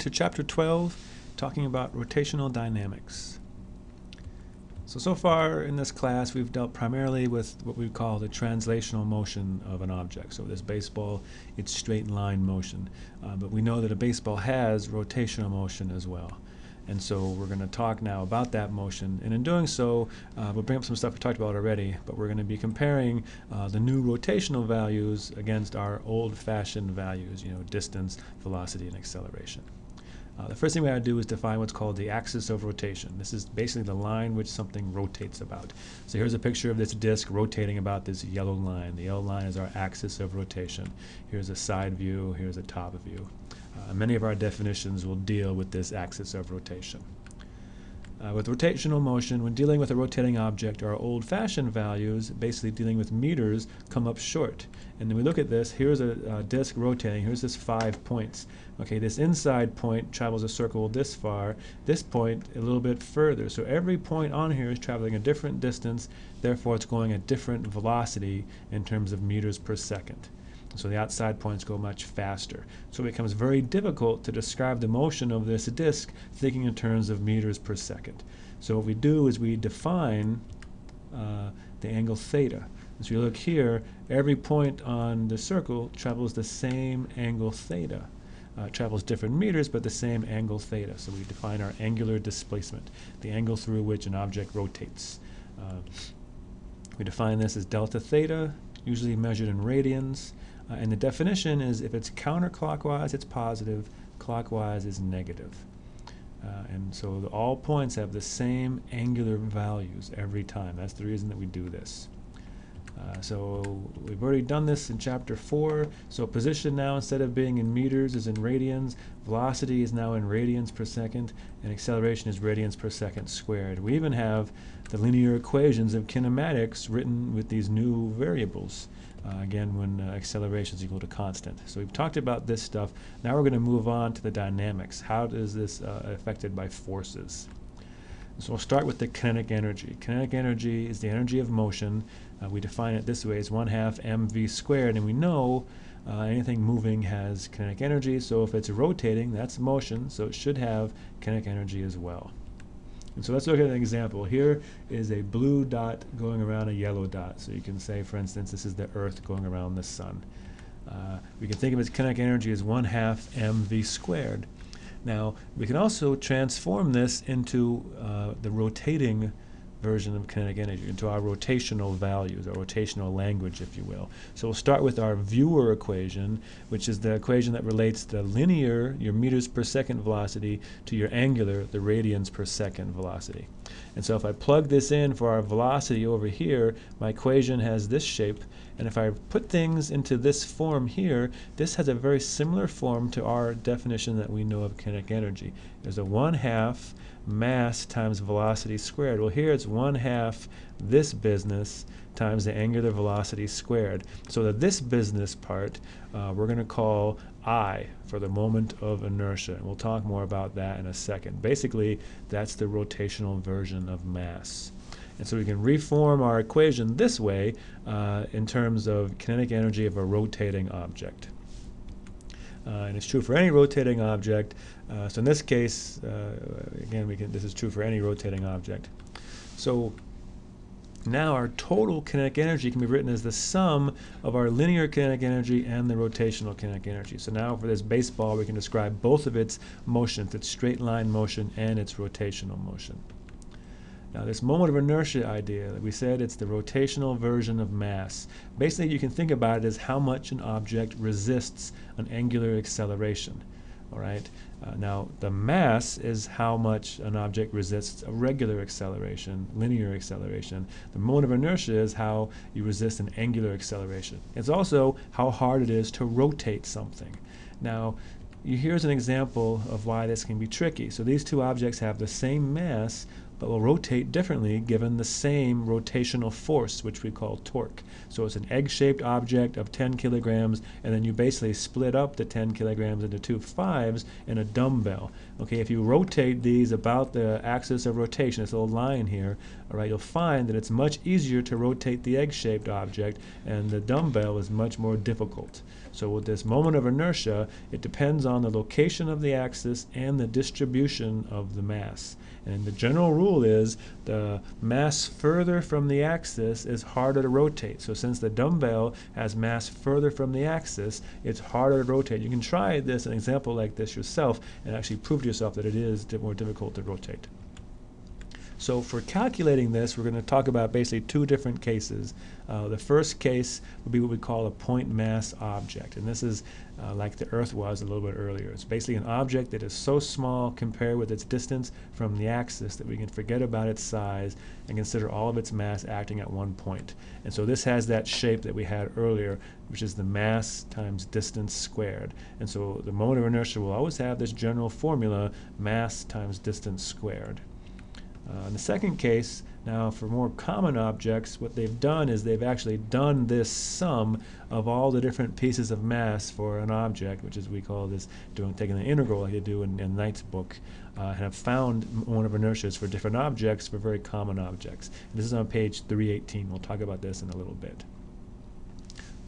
To chapter 12, talking about rotational dynamics. So far in this class we've dealt primarily with what we call the translational motion of an object. So this baseball, it's straight line motion, but we know that a baseball has rotational motion as well. And so we're going to talk now about that motion, and in doing so we'll bring up some stuff we talked about already, but we're going to be comparing the new rotational values against our old-fashioned values, distance, velocity, and acceleration. The first thing we have to do is define what's called the axis of rotation. This is basically the line which something rotates about. So here's a picture of this disk rotating about this yellow line. The yellow line is our axis of rotation. Here's a side view, here's a top view. Many of our definitions will deal with this axis of rotation. With rotational motion, when dealing with a rotating object, our old-fashioned values, basically dealing with meters, come up short. And then we look at this, here's a disk rotating, here's this 5 points. Okay, this inside point travels a circle this far, this point a little bit further. So every point on here is traveling a different distance, therefore it's going at different velocity in terms of meters per second. So the outside points go much faster. So it becomes very difficult to describe the motion of this disk thinking in terms of meters per second. So what we do is we define the angle theta. So you look here, every point on the circle travels the same angle theta. It travels different meters, but the same angle theta. So we define our angular displacement, the angle through which an object rotates. We define this as delta theta, usually measured in radians. And the definition is if it's counterclockwise, it's positive, clockwise is negative. And so all points have the same angular values every time. That's the reason that we do this. So we've already done this in chapter 4. So position now, instead of being in meters, is in radians. Velocity is now in radians per second, and acceleration is radians per second squared. We even have the linear equations of kinematics written with these new variables. Again, when acceleration is equal to constant. So we've talked about this stuff. Now we're going to move on to the dynamics. How is this affected by forces? So we'll start with the kinetic energy. Kinetic energy is the energy of motion. We define it this way as 1/2 mv squared, and we know anything moving has kinetic energy, so if it's rotating, that's motion, so it should have kinetic energy as well. And so let's look at an example. Here is a blue dot going around a yellow dot. So you can say, for instance, this is the Earth going around the sun. We can think of its kinetic energy as 1/2 mv squared. Now, we can also transform this into the rotating version of kinetic energy, into our rotational values, our rotational language, if you will. So we'll start with our viewer equation, which is the equation that relates the linear, your meters per second velocity, to your angular, the radians per second velocity. And so if I plug this in for our velocity over here, my equation has this shape, and if I put things into this form here, this has a very similar form to our definition that we know of kinetic energy. There's a 1/2 mass times velocity squared. Well, here it's 1/2 this business times the angular velocity squared. So that this business part we're going to call I for the moment of inertia. And we'll talk more about that in a second. Basically, that's the rotational version of mass. And so we can reform our equation this way in terms of kinetic energy of a rotating object. And it's true for any rotating object. So in this case, again, this is true for any rotating object. So now our total kinetic energy can be written as the sum of our linear kinetic energy and the rotational kinetic energy. So now for this baseball, we can describe both of its motions, its straight line motion and its rotational motion. Now this moment of inertia idea, we said it's the rotational version of mass. Basically you can think about it as how much an object resists an angular acceleration. All right. Now the mass is how much an object resists a regular acceleration, linear acceleration. The moment of inertia is how you resist an angular acceleration. It's also how hard it is to rotate something. Now here's an example of why this can be tricky. So these two objects have the same mass, but will rotate differently given the same rotational force, which we call torque. So it's an egg-shaped object of 10 kilograms, and then you basically split up the 10 kilograms into two 5s in a dumbbell. Okay, if you rotate these about the axis of rotation, this little line here, all right, you'll find that it's much easier to rotate the egg-shaped object, and the dumbbell is much more difficult. So with this moment of inertia, it depends on the location of the axis and the distribution of the mass. And the general rule is the mass further from the axis is harder to rotate. So since the dumbbell has mass further from the axis, it's harder to rotate. You can try this, an example like this yourself, and actually prove to yourself that it is more difficult to rotate. So for calculating this, we're going to talk about basically two different cases. The first case would be what we call a point mass object, and this is like the Earth was a little bit earlier. It's basically an object that is so small compared with its distance from the axis that we can forget about its size and consider all of its mass acting at one point. And so this has that shape that we had earlier, which is the mass times distance squared. And so the moment of inertia will always have this general formula, mass times distance squared. In the second case, now for more common objects, what they've done is they've actually done this sum of all the different pieces of mass for an object, which is we call this taking the integral like they do in Knight's book, and have found moment of inertias for different objects for very common objects. And this is on page 318. We'll talk about this in a little bit.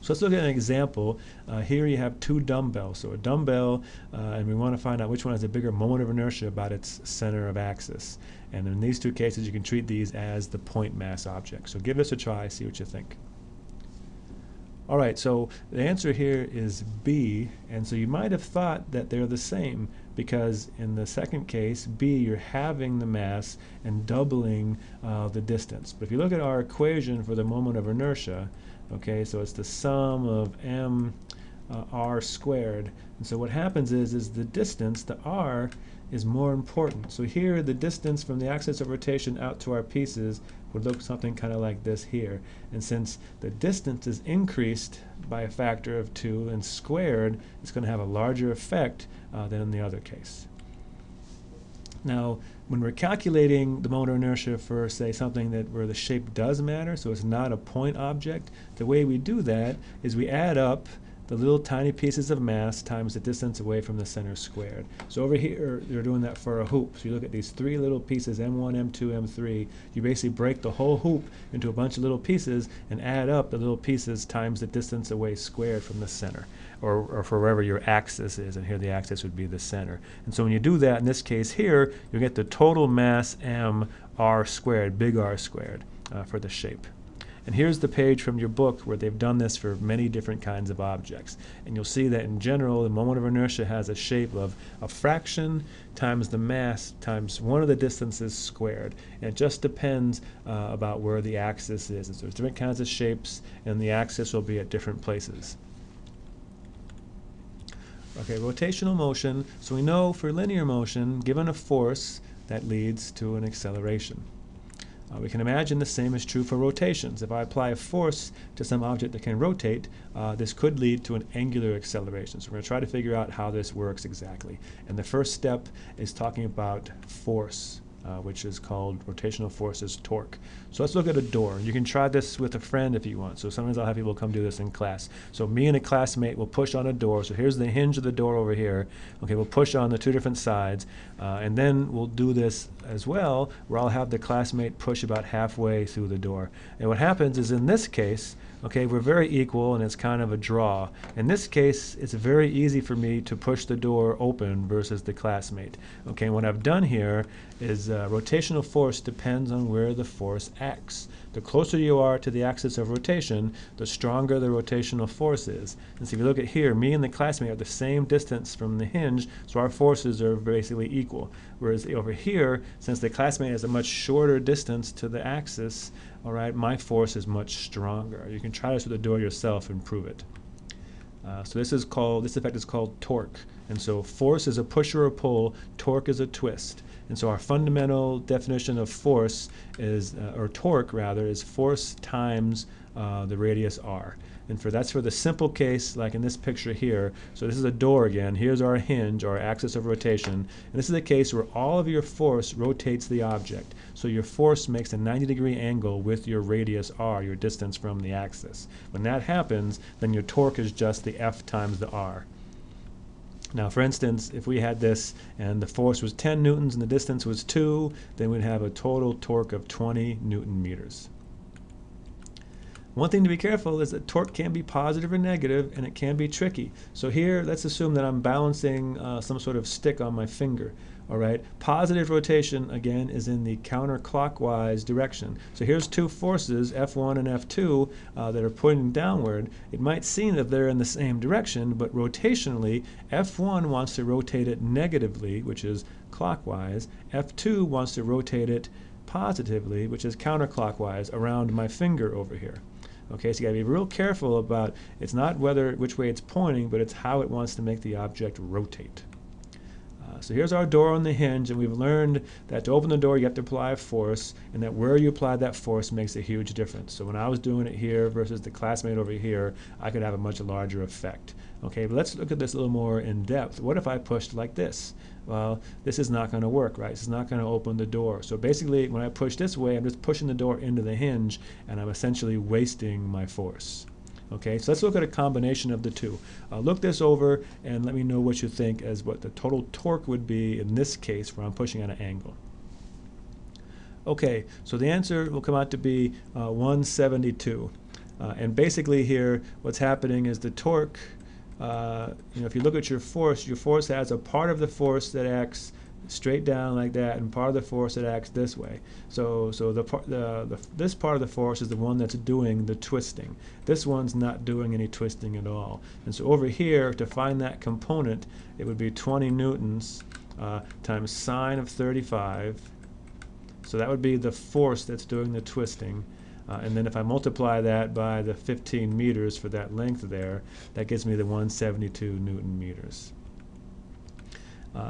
So let's look at an example. Here you have two dumbbells. So a dumbbell, and we want to find out which one has a bigger moment of inertia about its center of axis. And in these two cases, you can treat these as the point mass object. So give this a try, see what you think. All right, so the answer here is B, and so you might have thought that they're the same, because in the second case, B, you're halving the mass and doubling the distance. But if you look at our equation for the moment of inertia, okay, so it's the sum of m r squared. And so what happens is the distance, the r, is more important. So here the distance from the axis of rotation out to our pieces would look something kind of like this here. And since the distance is increased by a factor of 2 and squared, it's going to have a larger effect than in the other case. Now, when we're calculating the moment of inertia for, say, something where the shape does matter, so it's not a point object, the way we do that is we add up the little tiny pieces of mass times the distance away from the center squared. So over here, you're doing that for a hoop. So you look at these three little pieces, M1, M2, M3. You basically break the whole hoop into a bunch of little pieces and add up the little pieces times the distance away squared from the center, or for wherever your axis is. And here the axis would be the center. And so when you do that, in this case here, you get the total mass M R squared, big R squared, for the shape. And here's the page from your book where they've done this for many different kinds of objects. And you'll see that in general, the moment of inertia has a shape of a fraction times the mass times one of the distances squared. And it just depends about where the axis is. And so there's different kinds of shapes, and the axis will be at different places. Okay, rotational motion. So we know for linear motion, given a force, that leads to an acceleration. We can imagine the same is true for rotations. If I apply a force to some object that can rotate, this could lead to an angular acceleration. So we're going to try to figure out how this works exactly. And the first step is talking about force, which is called rotational forces, torque. So let's look at a door. You can try this with a friend if you want. So sometimes I'll have people come do this in class. So me and a classmate will push on a door. So here's the hinge of the door over here. Okay, we'll push on the two different sides, and then we'll do this as well, where I'll have the classmate push about halfway through the door. And what happens is in this case, okay, we're very equal and it's kind of a draw. In this case, it's very easy for me to push the door open versus the classmate. Okay, and what I've done here is rotational force depends on where the force acts. The closer you are to the axis of rotation, the stronger the rotational force is. And so if you look at here, me and the classmate are the same distance from the hinge, so our forces are basically equal. Whereas over here, since the classmate has a much shorter distance to the axis, all right, my force is much stronger. You can try this with the door yourself and prove it. So this effect is called torque. And so force is a push or a pull, torque is a twist. And so our fundamental definition of force is, or torque rather, is force times the radius r. And that's for the simple case, like in this picture here. So this is a door again. Here's our hinge, our axis of rotation. And this is a case where all of your force rotates the object. So your force makes a 90-degree angle with your radius r, your distance from the axis. When that happens, then your torque is just the F times the r. Now, for instance, if we had this and the force was 10 newtons and the distance was 2, then we'd have a total torque of 20 newton meters. One thing to be careful is that torque can be positive or negative, and it can be tricky. So here, let's assume that I'm balancing some sort of stick on my finger. All right, positive rotation, again, is in the counterclockwise direction. So here's two forces, F1 and F2, that are pointing downward. It might seem that they're in the same direction, but rotationally, F1 wants to rotate it negatively, which is clockwise. F2 wants to rotate it positively, which is counterclockwise, around my finger over here. Okay, so you got to be real careful about, it's not which way it's pointing, but it's how it wants to make the object rotate. So here's our door on the hinge, and we've learned that to open the door you have to apply a force, and that where you apply that force makes a huge difference. So when I was doing it here versus the classmate over here, I could have a much larger effect. Okay, but let's look at this a little more in depth. What if I pushed like this? Well, this is not going to work, right? This is not going to open the door. So basically, when I push this way, I'm just pushing the door into the hinge, and I'm essentially wasting my force. Okay, so let's look at a combination of the two. Look this over and let me know what you think as what the total torque would be in this case where I'm pushing at an angle. Okay, so the answer will come out to be 172. And basically here, what's happening is the torque, if you look at your force has a part of the force that acts straight down like that, and part of the force that acts this way. So this part of the force is the one that's doing the twisting. This one's not doing any twisting at all. And so over here, to find that component, it would be 20 newtons times sine of 35. So that would be the force that's doing the twisting. And then if I multiply that by the 15 meters for that length there, that gives me the 172 newton meters.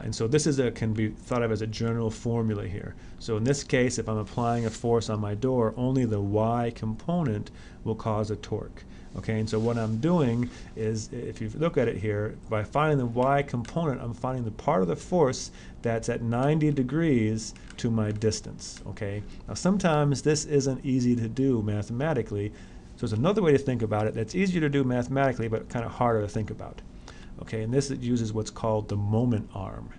And so this can be thought of as a general formula here. So in this case, if I'm applying a force on my door, only the y component will cause a torque. Okay, and so what I'm doing is, if you look at it here, by finding the y component, I'm finding the part of the force that's at 90 degrees to my distance. Okay, now sometimes this isn't easy to do mathematically, so there's another way to think about it that's easier to do mathematically but kind of harder to think about. Okay, and this uses what's called the moment arm.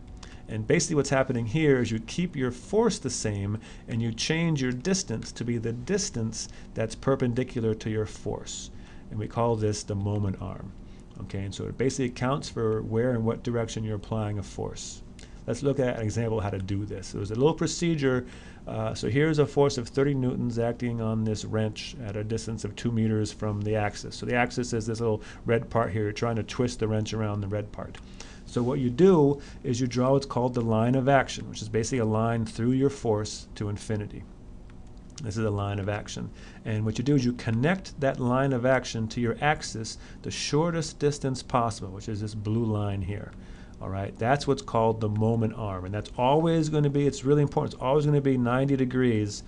And basically what's happening here is you keep your force the same and you change your distance to be the distance that's perpendicular to your force. And we call this the moment arm. Okay, and so it basically accounts for where and what direction you're applying a force. Let's look at an example of how to do this. So there's a little procedure. So here's a force of 30 newtons acting on this wrench at a distance of 2 meters from the axis. So the axis is this little red part here. You're trying to twist the wrench around the red part. So what you do is you draw what's called the line of action, which is basically a line through your force to infinity. This is a line of action. And what you do is you connect that line of action to your axis the shortest distance possible, which is this blue line here. All right, that's what's called the moment arm, and that's always going to be, it's really important, it's always going to be 90 degrees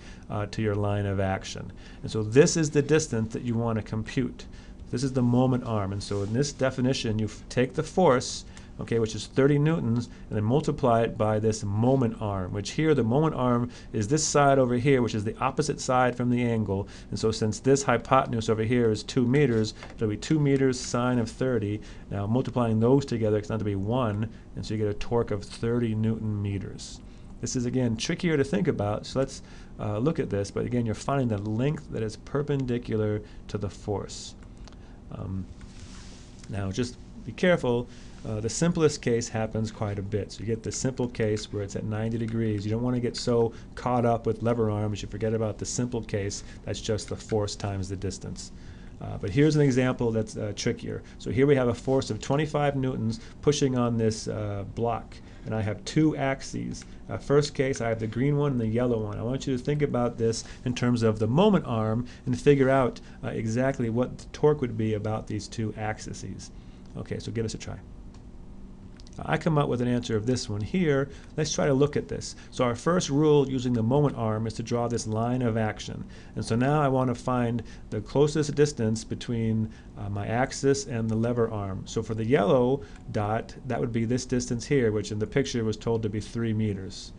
to your line of action. And so this is the distance that you want to compute. This is the moment arm, and so in this definition, you take the force, okay, which is 30 newtons, and then multiply it by this moment arm, which here, the moment arm is this side over here, which is the opposite side from the angle. And so since this hypotenuse over here is 2 meters, it'll be 2 meters sine of 30. Now multiplying those together, it's not to be 1, and so you get a torque of 30 newton meters. This is, again, trickier to think about, so let's look at this. But again, you're finding the length that is perpendicular to the force. Now just be careful. The simplest case happens quite a bit. So you get the simple case where it's at 90 degrees. You don't want to get so caught up with lever arms you forget about the simple case. That's just the force times the distance. But here's an example that's trickier. So here we have a force of 25 newtons pushing on this block. And I have two axes. First case, I have the green one and the yellow one. I want you to think about this in terms of the moment arm and figure out exactly what the torque would be about these two axes. Okay, so give us a try. I come up with an answer of this one here. Let's try to look at this. So our first rule using the moment arm is to draw this line of action. And so now I want to find the closest distance between my axis and the lever arm. So for the yellow dot, that would be this distance here, which in the picture was told to be 3 meters.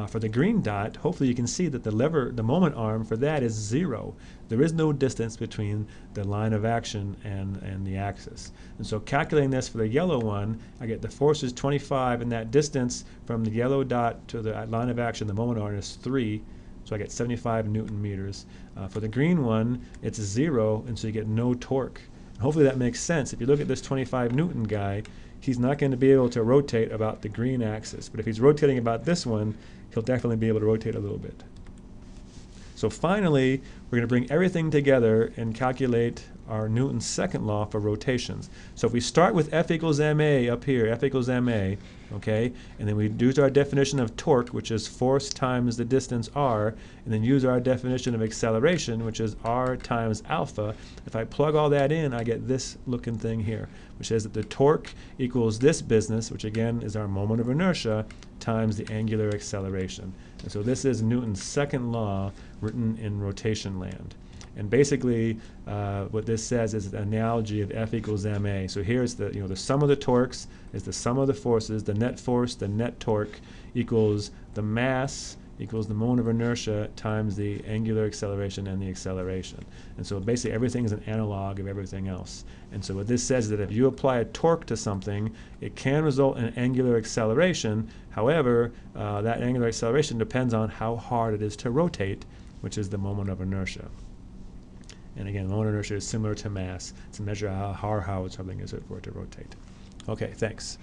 For the green dot, hopefully you can see that the moment arm for that is 0. There is no distance between the line of action and the axis. And so calculating this for the yellow one, I get the force is 25, and that distance from the yellow dot to the line of action, the moment arm, is 3. So I get 75 Newton meters. For the green one, it's 0, and so you get no torque. And hopefully that makes sense. If you look at this 25 Newton guy, he's not going to be able to rotate about the green axis. But if he's rotating about this one, he'll definitely be able to rotate a little bit. So finally, we're going to bring everything together and calculate our Newton's second law for rotations. So if we start with F equals ma up here, F equals ma, okay, and then we use our definition of torque, which is force times the distance r, and then use our definition of acceleration, which is r times alpha. If I plug all that in, I get this looking thing here, which says that the torque equals this business, which again is our moment of inertia, times the angular acceleration. And so this is Newton's second law written in rotation land. And basically, what this says is an analogy of F equals ma. So here's the sum of the torques is the sum of the forces. The net force, the net torque, equals the mass equals the moment of inertia times the angular acceleration and the acceleration. And so basically everything is an analog of everything else. And so what this says is that if you apply a torque to something, it can result in angular acceleration. However, that angular acceleration depends on how hard it is to rotate, which is the moment of inertia. And again, moment of inertia is similar to mass. It's a measure of how hard something is for it to rotate. Okay, thanks.